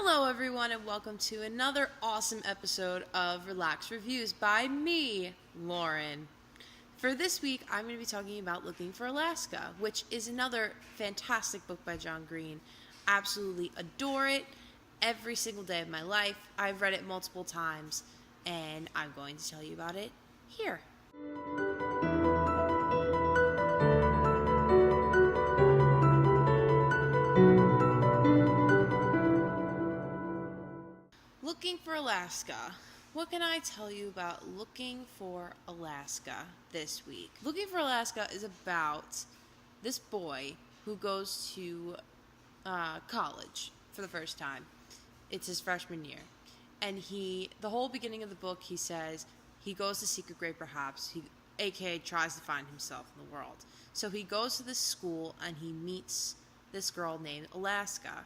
Hello everyone and welcome to another awesome episode of Relax Reviews by me, Lauren. For this week, I'm going to be talking about Looking for Alaska, which is another fantastic book by John Green. Absolutely adore it every single day of my life. I've read it multiple times and I'm going to tell you about it here. Looking for Alaska. What can I tell you about Looking for Alaska this week? Looking for Alaska is about this boy who goes to college for the first time. It's his freshman year. And the whole beginning of the book, he says he goes to seek a greater perhaps. He, aka, tries to find himself in the world. So he goes to this school and he meets this girl named Alaska.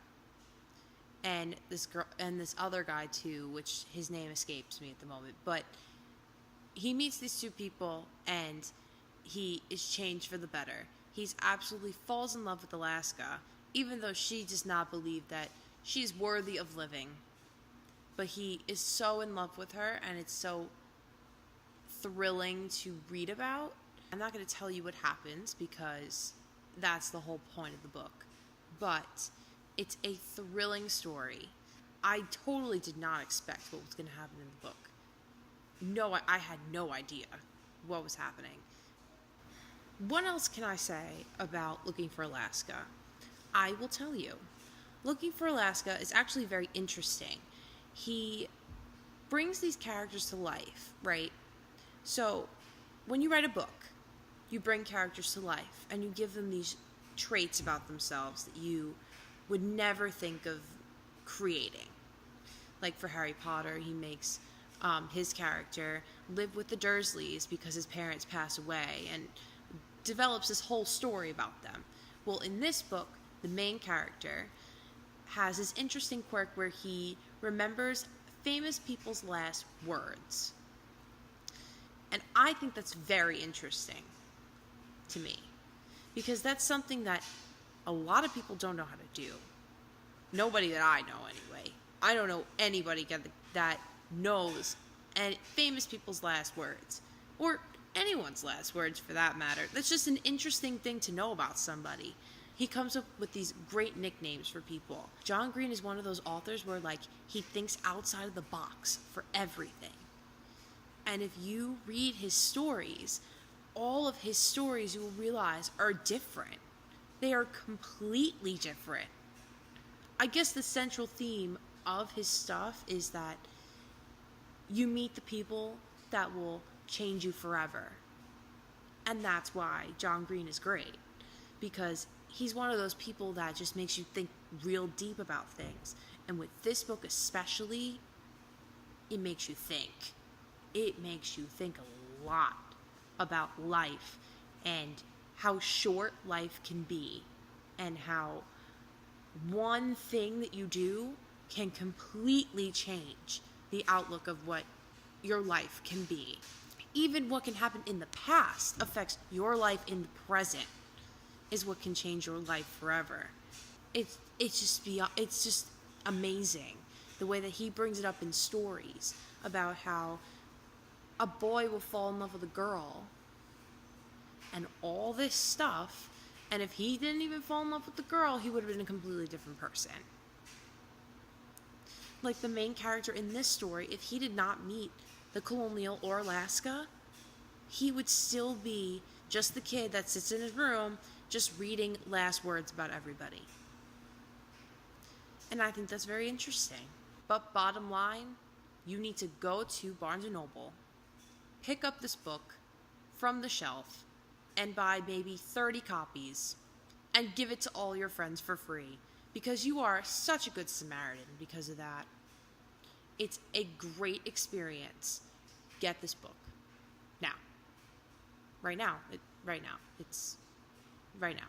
And this girl and this other guy too, which his name escapes me at the moment. But he meets these two people and he is changed for the better. He's absolutely falls in love with Alaska, even though she does not believe that she's worthy of living. But he is so in love with her, and it's so thrilling to read about. I'm not going to tell you what happens because that's the whole point of the book. But it's a thrilling story. I totally did not expect what was going to happen in the book. No, I had no idea what was happening. What else can I say about Looking for Alaska? I will tell you. Looking for Alaska is actually very interesting. He brings these characters to life, right? So, when you write a book, you bring characters to life and you give them these traits about themselves that you would never think of creating. Like for Harry Potter, he makes his character live with the Dursleys because his parents pass away and develops this whole story about them. Well, in this book, the main character has this interesting quirk where he remembers famous people's last words. And I think that's very interesting to me because that's something that a lot of people don't know how to do. Nobody that I know, anyway. I don't know anybody that knows famous people's last words. Or anyone's last words, for that matter. That's just an interesting thing to know about somebody. He comes up with these great nicknames for people. John Green is one of those authors where, he thinks outside of the box for everything. And if you read his stories, all of his stories, you will realize, are different. They are completely different. I guess the central theme of his stuff is that you meet the people that will change you forever. And that's why John Green is great. Because he's one of those people that just makes you think real deep about things. And with this book especially, it makes you think. It makes you think a lot about life and how short life can be, and how one thing that you do can completely change the outlook of what your life can be. Even what can happen in the past affects your life in the present, is what can change your life forever. It's just amazing the way that he brings it up in stories about how a boy will fall in love with a girl and all this stuff, and if he didn't even fall in love with the girl, he would have been a completely different person. Like the main character in this story, if he did not meet the Colonial or Alaska, he would still be just the kid that sits in his room just reading last words about everybody. And I think that's very interesting. But bottom line, you need to go to Barnes & Noble, pick up this book from the shelf, and buy maybe 30 copies and give it to all your friends for free, because you are such a good Samaritan because of that. It's a great experience. Get this book now. Right now. It's right now.